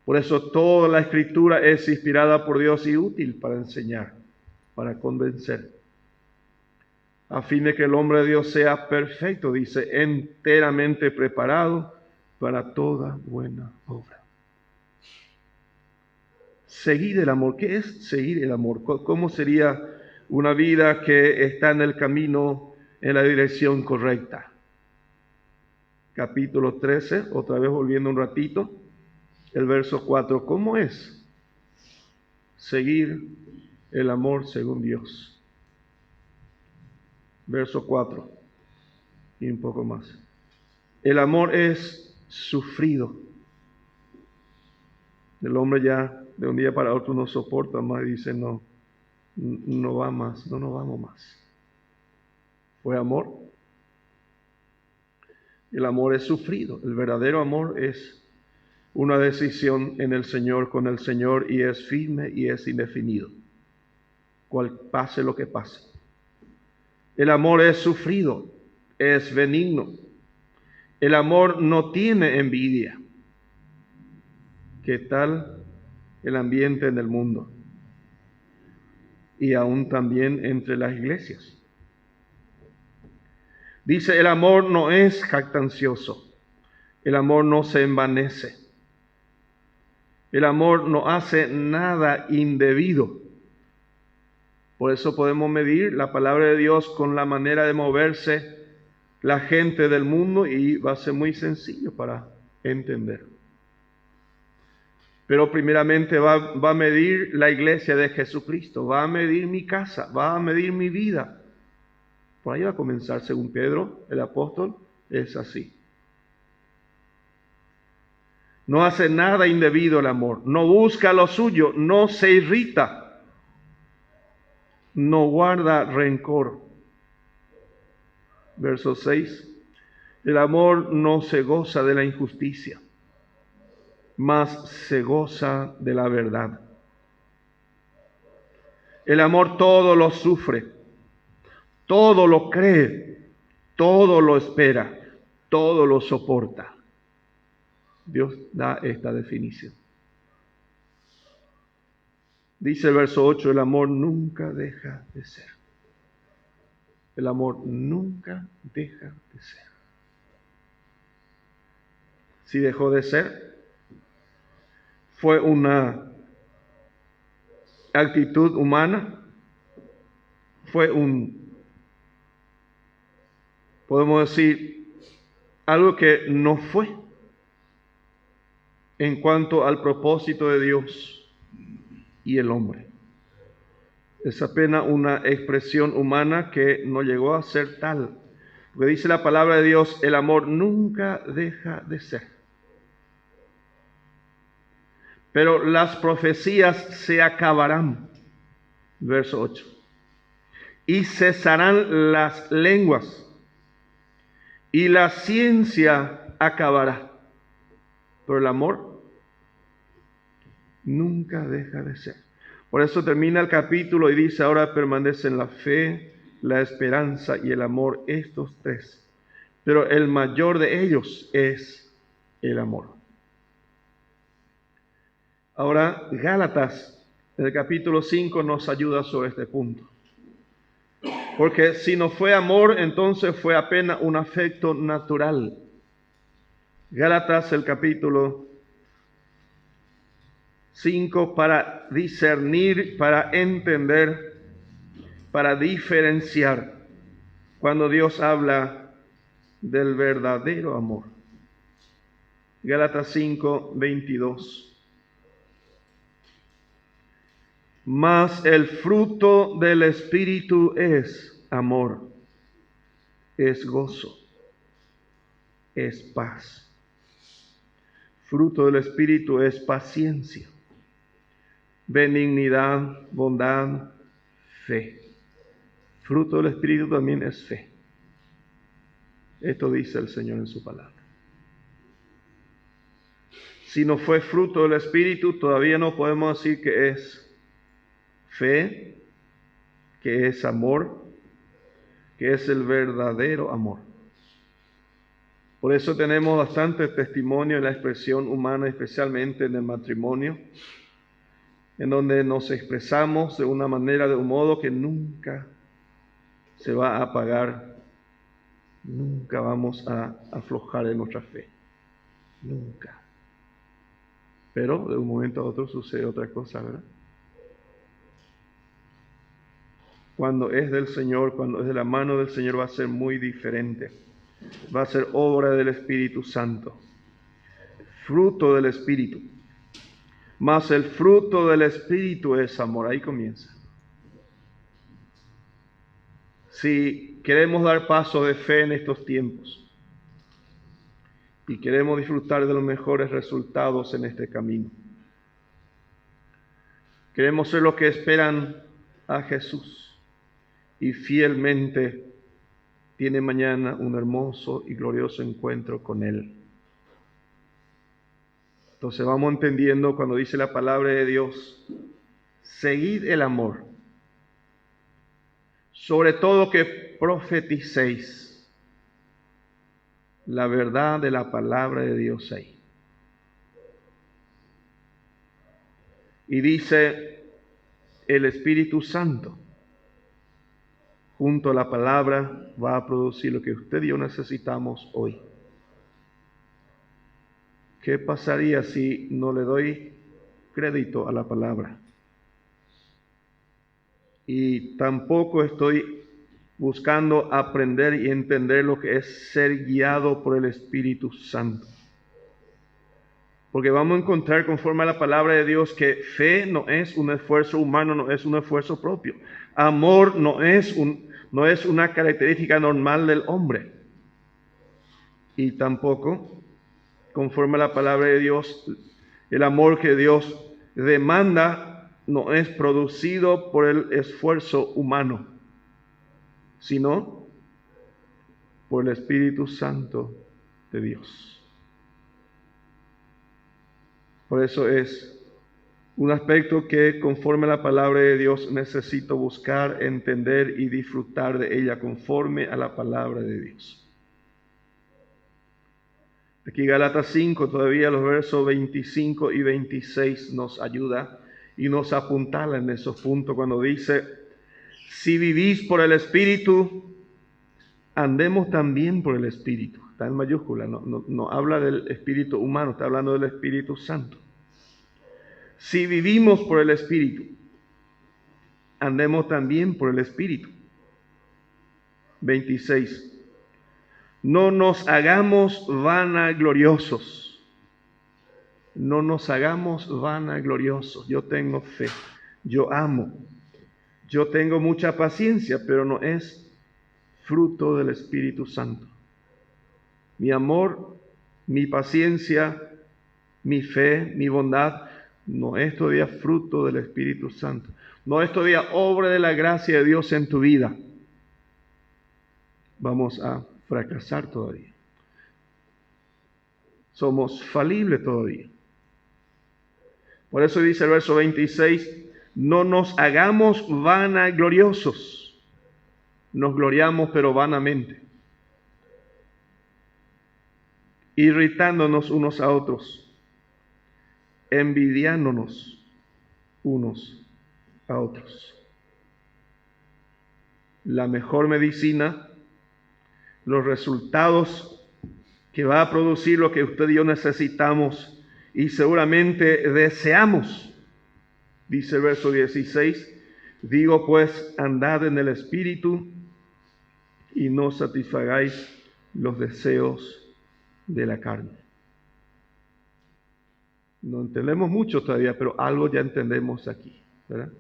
Por eso toda la Escritura es inspirada por Dios y útil para enseñar, para convencer, a fin de que el hombre de Dios sea perfecto, dice, enteramente preparado para toda buena obra. Seguir el amor. ¿Qué es seguir el amor? ¿Cómo sería una vida que está en el camino, en la dirección correcta? Capítulo 13, otra vez volviendo un ratito, el verso 4. ¿Cómo es seguir el amor según Dios? Verso 4 y un poco más. El amor es sufrido. El hombre ya de un día para otro no soporta más y dice, no va más, no nos vamos más. ¿Fue amor? El amor es sufrido. El verdadero amor es una decisión en el Señor, con el Señor, y es firme y es indefinido. Pase lo que pase. El amor es sufrido, es benigno. El amor no tiene envidia. ¿Qué tal el ambiente en el mundo? Y aún también entre las iglesias. Dice, el amor no es jactancioso. El amor no se envanece. El amor no hace nada indebido. Por eso podemos medir la palabra de Dios con la manera de moverse la gente del mundo y va a ser muy sencillo para entender. Pero primeramente va a medir la iglesia de Jesucristo, va a medir mi casa, va a medir mi vida. Por ahí va a comenzar, según Pedro, el apóstol, es así. No hace nada indebido el amor, no busca lo suyo, no se irrita, no guarda rencor. Verso 6. El amor no se goza de la injusticia, mas se goza de la verdad. El amor todo lo sufre, todo lo cree, todo lo espera, todo lo soporta. Dios da esta definición. Dice el verso 8, el amor nunca deja de ser. El amor nunca deja de ser. Si dejó de ser, fue una actitud humana, podemos decir, algo que no fue en cuanto al propósito de Dios y el hombre. Es apenas una expresión humana que no llegó a ser tal. Porque dice la palabra de Dios, el amor nunca deja de ser. Pero las profecías se acabarán. Verso 8. Y cesarán las lenguas, y la ciencia acabará. Pero el amor nunca deja de ser. Por eso termina el capítulo y dice, ahora permanecen la fe, la esperanza y el amor, estos tres. Pero el mayor de ellos es el amor. Ahora, Gálatas, en el capítulo 5, nos ayuda sobre este punto. Porque si no fue amor, entonces fue apenas un afecto natural. Gálatas, el capítulo 5, para discernir, para entender, para diferenciar, cuando Dios habla del verdadero amor. Gálatas 5, 22. Mas el fruto del Espíritu es amor, es gozo, es paz. Fruto del Espíritu es paciencia, benignidad, bondad, fe. Fruto del Espíritu también es fe. Esto dice el Señor en su palabra. Si no fue fruto del Espíritu, todavía no podemos decir que es fe, que es amor, que es el verdadero amor. Por eso tenemos bastante testimonio en la expresión humana, especialmente en el matrimonio, en donde nos expresamos de una manera, de un modo que nunca se va a apagar, nunca vamos a aflojar en nuestra fe, nunca. Pero de un momento a otro sucede otra cosa, ¿verdad? Cuando es del Señor, cuando es de la mano del Señor, va a ser muy diferente. Va a ser obra del Espíritu Santo. Fruto del Espíritu. Mas el fruto del Espíritu es amor. Ahí comienza. Si queremos dar paso de fe en estos tiempos y queremos disfrutar de los mejores resultados en este camino, queremos ser los que esperan a Jesús y fielmente tiene mañana un hermoso y glorioso encuentro con Él. Entonces vamos entendiendo cuando dice la palabra de Dios, seguid el amor, sobre todo que profeticéis la verdad de la palabra de Dios ahí. Y dice el Espíritu Santo, junto a la palabra, va a producir lo que usted y yo necesitamos hoy. ¿Qué pasaría si no le doy crédito a la palabra? Y tampoco estoy buscando aprender y entender lo que es ser guiado por el Espíritu Santo. Porque vamos a encontrar conforme a la palabra de Dios que fe no es un esfuerzo humano, no es un esfuerzo propio. Amor no es una característica normal del hombre. Y tampoco, conforme a la palabra de Dios, el amor que Dios demanda no es producido por el esfuerzo humano, sino por el Espíritu Santo de Dios. Por eso es un aspecto que, conforme a la palabra de Dios, necesito buscar, entender y disfrutar de ella conforme a la palabra de Dios. Aquí Gálatas 5, todavía los versos 25 y 26 nos ayuda y nos apuntala en esos puntos cuando dice, si vivís por el Espíritu, andemos también por el Espíritu. Está en mayúscula, no habla del Espíritu humano, está hablando del Espíritu Santo. Si vivimos por el Espíritu, andemos también por el Espíritu. 26. No nos hagamos vanagloriosos. No nos hagamos vanagloriosos. Yo tengo fe, yo amo, yo tengo mucha paciencia, pero no es fruto del Espíritu Santo. Mi amor, mi paciencia, mi fe, mi bondad, no es todavía fruto del Espíritu Santo. No es todavía obra de la gracia de Dios en tu vida. Vamos a fracasar todavía. Somos falibles todavía. Por eso dice el verso 26, no nos hagamos vanagloriosos. Nos gloriamos pero vanamente, irritándonos unos a otros, envidiándonos unos a otros. La mejor medicina, los resultados que va a producir lo que usted y yo necesitamos y seguramente deseamos, dice el verso 16, digo pues, andad en el Espíritu y no satisfagáis los deseos de la carne. No entendemos mucho todavía, pero algo ya entendemos aquí, ¿verdad?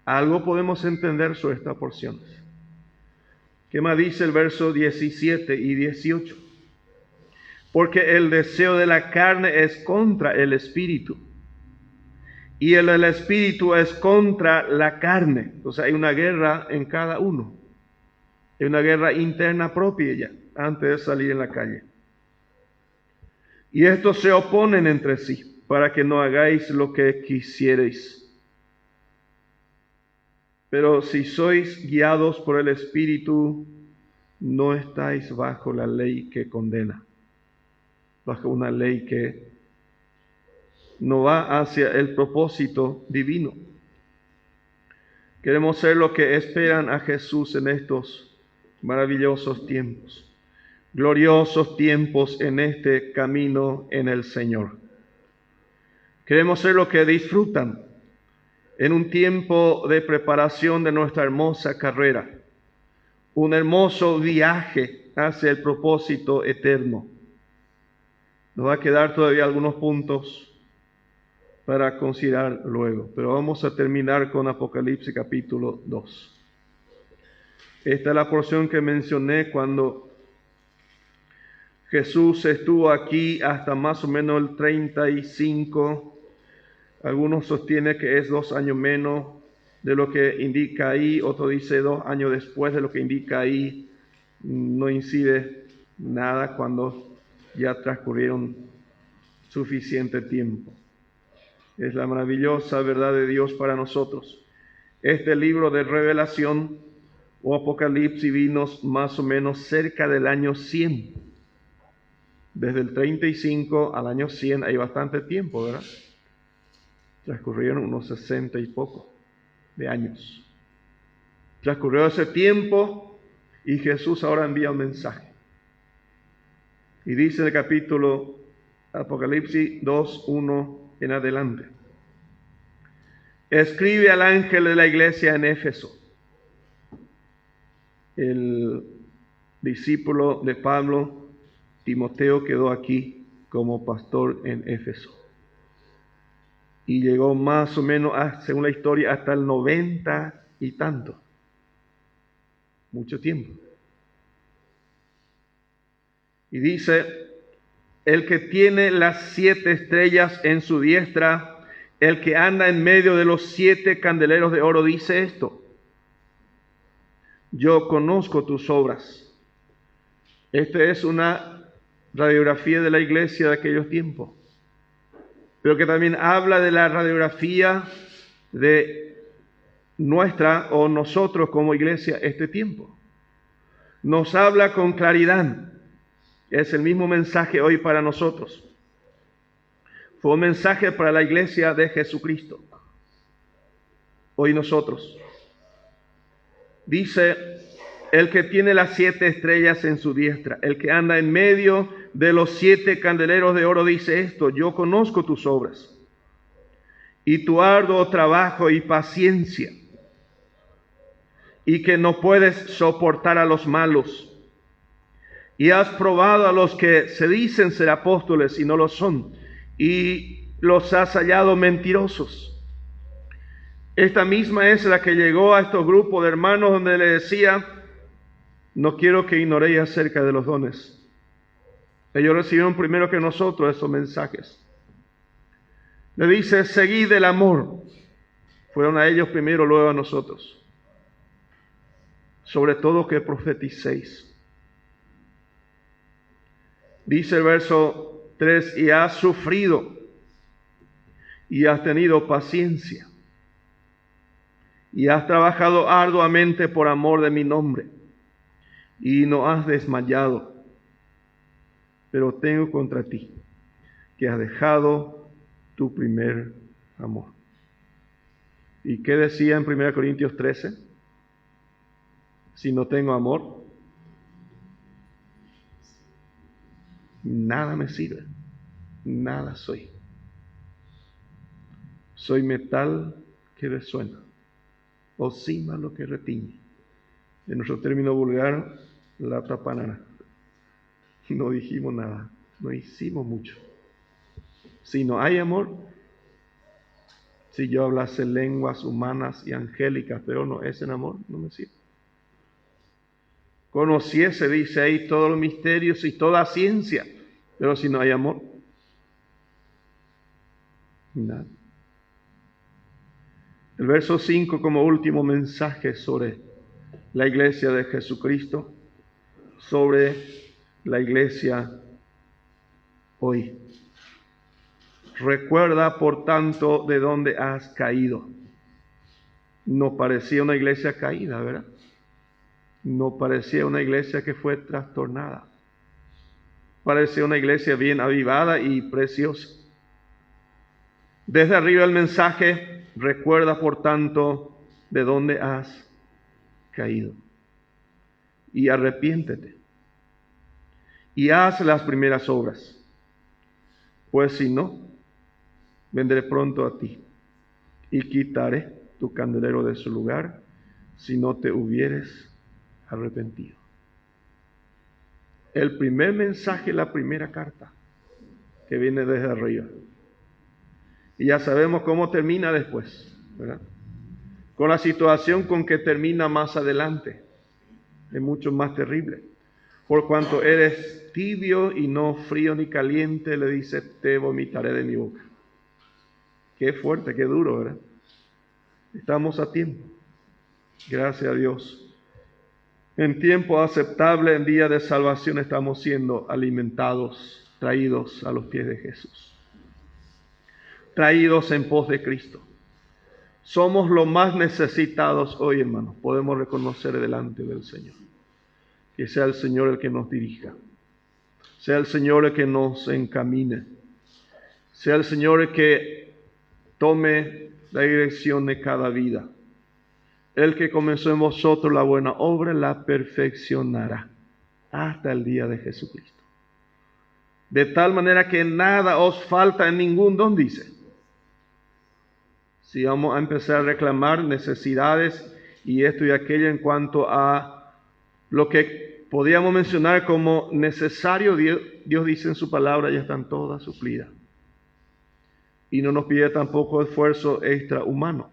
Algo podemos entender sobre esta porción. ¿Qué más dice el verso 17 y 18? Porque el deseo de la carne es contra el espíritu, y el del espíritu es contra la carne. Entonces hay una guerra en cada uno. Hay una guerra interna propia ya, antes de salir en la calle. Y estos se oponen entre sí, para que no hagáis lo que quisierais. Pero si sois guiados por el Espíritu, no estáis bajo la ley que condena, bajo una ley que no va hacia el propósito divino. Queremos ser lo que esperan a Jesús en estos maravillosos tiempos, gloriosos tiempos en este camino en el Señor. Queremos ser lo que disfrutan en un tiempo de preparación de nuestra hermosa carrera, un hermoso viaje hacia el propósito eterno. Nos va a quedar todavía algunos puntos para considerar luego, pero vamos a terminar con Apocalipsis capítulo 2. Esta es la porción que mencioné cuando Jesús estuvo aquí hasta más o menos el 35. Algunos sostienen que es 2 años menos de lo que indica ahí, otro dice 2 años después de lo que indica ahí. No incide nada cuando ya transcurrieron suficiente tiempo. Es la maravillosa verdad de Dios para nosotros. Este libro de Revelación o Apocalipsis vino más o menos cerca del año 100. Desde el 35 al año 100 hay bastante tiempo, ¿verdad? Transcurrieron unos 60 y poco de años. Transcurrió ese tiempo y Jesús ahora envía un mensaje. Y dice en el capítulo Apocalipsis 2:1 en adelante: escribe al ángel de la iglesia en Éfeso. El discípulo de Pablo, Timoteo, quedó aquí como pastor en Éfeso. Y llegó más o menos, según la historia, hasta el 90 y tanto. Mucho tiempo. Y dice: el que tiene las 7 estrellas en su diestra, el que anda en medio de los 7 candeleros de oro, dice esto: yo conozco tus obras. Esta es una radiografía de la iglesia de aquellos tiempos, pero que también habla de la radiografía de nuestra o nosotros como iglesia este tiempo. Nos habla con claridad. Es el mismo mensaje hoy para nosotros. Fue un mensaje para la iglesia de Jesucristo. Hoy nosotros. Dice: el que tiene las 7 estrellas en su diestra, el que anda en medio de los 7 candeleros de oro, dice esto: yo conozco tus obras y tu arduo trabajo y paciencia, y que no puedes soportar a los malos, y has probado a los que se dicen ser apóstoles y no lo son, y los has hallado mentirosos. Esta misma es la que llegó a estos grupos de hermanos donde le decía: no quiero que ignoréis acerca de los dones. Ellos recibieron primero que nosotros esos mensajes. Le dice: seguid el amor. Fueron a ellos primero, luego a nosotros. Sobre todo que profeticéis. Dice el verso 3: y has sufrido y has tenido paciencia y has trabajado arduamente por amor de mi nombre y no has desmayado. Pero tengo contra ti que has dejado tu primer amor. ¿Y qué decía en 1 Corintios 13? Si no tengo amor, nada me sirve, nada soy. Soy metal que resuena, o címbalo que retiñe. En nuestro término vulgar, la tapanana. No dijimos nada, no hicimos mucho. Si no hay amor, Si yo hablase lenguas humanas y angélicas, pero no es en amor, no me sirve. Conociese, dice ahí, todos los misterios y toda ciencia, pero si no hay amor, nada. El verso 5 como último mensaje sobre la iglesia de Jesucristo, sobre la iglesia hoy. Recuerda, por tanto, de dónde has caído. No parecía una iglesia caída, ¿verdad? No parecía una iglesia que fue trastornada. Parecía una iglesia bien avivada y preciosa. Desde arriba el mensaje, recuerda, por tanto, de dónde has caído. Y arrepiéntete. Y haz las primeras obras. Pues si no, vendré pronto a ti y quitaré tu candelero de su lugar si no te hubieres arrepentido. El primer mensaje, la primera carta que viene desde arriba. Y ya sabemos cómo termina después, ¿verdad? Con la situación con que termina más adelante. Es mucho más terrible. Por cuanto eres tibio y no frío ni caliente, le dice, te vomitaré de mi boca. Qué fuerte, qué duro, ¿verdad? Estamos a tiempo. Gracias a Dios. En tiempo aceptable, en día de salvación, estamos siendo alimentados, traídos a los pies de Jesús. Traídos en pos de Cristo. Somos los más necesitados hoy, hermanos. Podemos reconocer delante del Señor. Que sea el Señor el que nos dirija. Sea el Señor el que nos encamine. Sea el Señor el que tome la dirección de cada vida. El que comenzó en vosotros la buena obra, la perfeccionará hasta el día de Jesucristo. De tal manera que nada os falta en ningún don, dice. Si vamos a empezar a reclamar necesidades y esto y aquello en cuanto a lo que podríamos mencionar como necesario, Dios dice en su palabra, ya están todas suplidas. Y no nos pide tampoco esfuerzo extrahumano.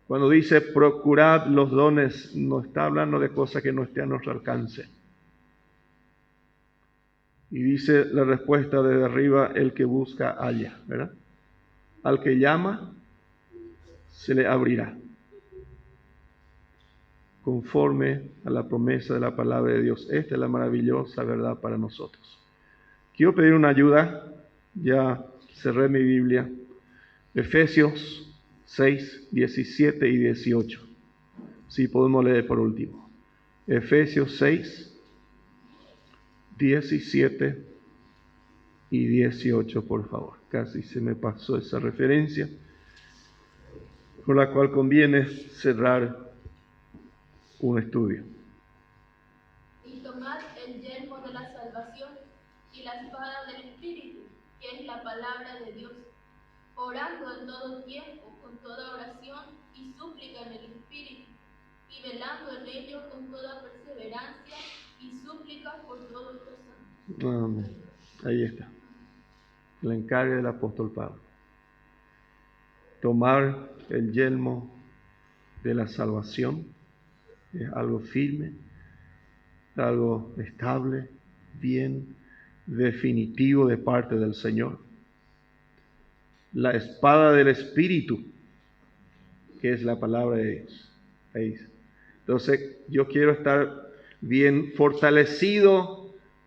Cuando dice procurad los dones, no está hablando de cosas que no estén a nuestro alcance. Y dice la respuesta de arriba, el que busca halla, ¿verdad? Al que llama, se le abrirá. Conforme a la promesa de la palabra de Dios. Esta es la maravillosa verdad para nosotros. Quiero pedir una ayuda. Ya cerré mi Biblia. Efesios 6, 17 y 18. Si podemos leer por último. Efesios 6, 17 y 18, por favor. Casi se me pasó esa referencia, con la cual conviene cerrar un estudio. Y tomad el yelmo de la salvación y la espada del Espíritu, que es la palabra de Dios, orando en todo tiempo, con toda oración y súplica en el Espíritu, y velando en ello con toda perseverancia y súplica por todos los santos. Amén. Ahí está. El encargo del apóstol Pablo. Tomar el yelmo de la salvación es algo firme, algo estable, bien, definitivo de parte del Señor. La espada del Espíritu, que es la palabra de Dios. Ahí. Entonces, yo quiero estar bien fortalecido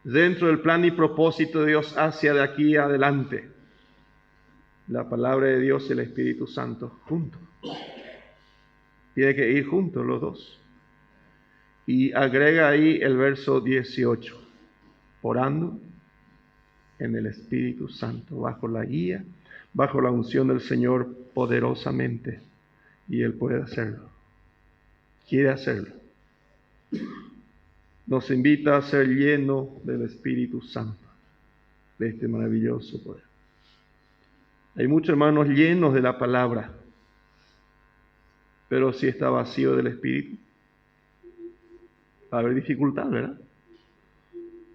dentro del plan y propósito de Dios hacia de aquí adelante. La palabra de Dios y el Espíritu Santo juntos. Tiene que ir juntos los dos. Y agrega ahí el verso 18. Orando en el Espíritu Santo, bajo la guía, bajo la unción del Señor poderosamente. Y Él puede hacerlo. Quiere hacerlo. Nos invita a ser llenos del Espíritu Santo, de este maravilloso poder. Hay muchos hermanos llenos de la palabra, pero si está vacío del Espíritu, va a haber dificultad, ¿verdad?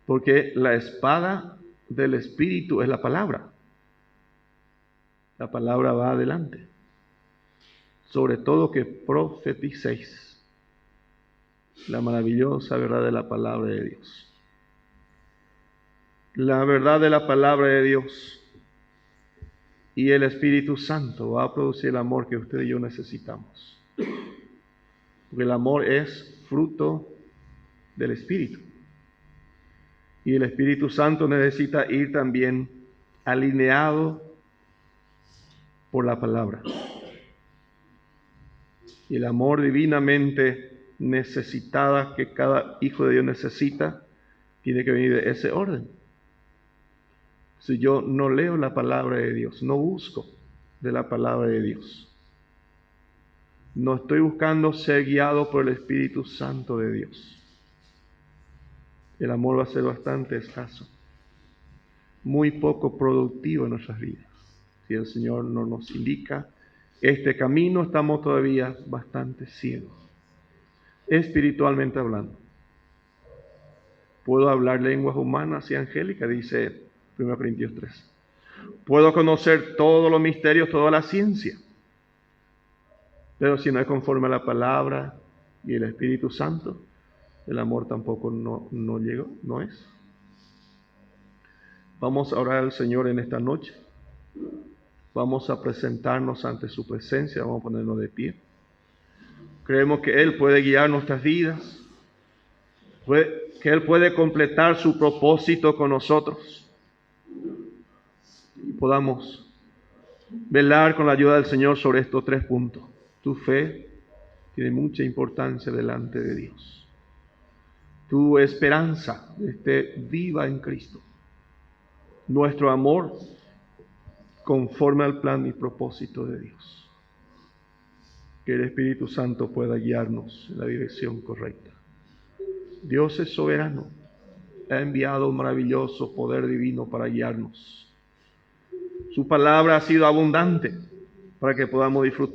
Porque la espada del Espíritu es la palabra. La palabra va adelante. Sobre todo que profeticéis la maravillosa verdad de la palabra de Dios. La verdad de la palabra de Dios y el Espíritu Santo va a producir el amor que usted y yo necesitamos. Porque el amor es fruto del Espíritu. Y el Espíritu Santo necesita ir también alineado por la palabra. Y el amor divinamente necesitada que cada hijo de Dios necesita, tiene que venir de ese orden. Si yo no leo la palabra de Dios, no busco de la palabra de Dios, no estoy buscando ser guiado por el Espíritu Santo de Dios, el amor va a ser bastante escaso, muy poco productivo en nuestras vidas. Si el Señor no nos indica este camino, estamos todavía bastante ciegos, espiritualmente hablando. Puedo hablar lenguas humanas y angélicas, dice 1 Corintios 3. Puedo conocer todos los misterios, toda la ciencia. Pero si no es conforme a la palabra y el Espíritu Santo, el amor tampoco no llegó, no es. Vamos a orar al Señor en esta noche. Vamos a presentarnos ante su presencia, vamos a ponernos de pie. Creemos que Él puede guiar nuestras vidas, que Él puede completar su propósito con nosotros. Y podamos velar con la ayuda del Señor sobre estos 3 puntos. Tu fe tiene mucha importancia delante de Dios. Tu esperanza esté viva en Cristo. Nuestro amor conforme al plan y propósito de Dios. Que el Espíritu Santo pueda guiarnos en la dirección correcta. Dios es soberano. Ha enviado un maravilloso poder divino para guiarnos. Su palabra ha sido abundante para que podamos disfrutar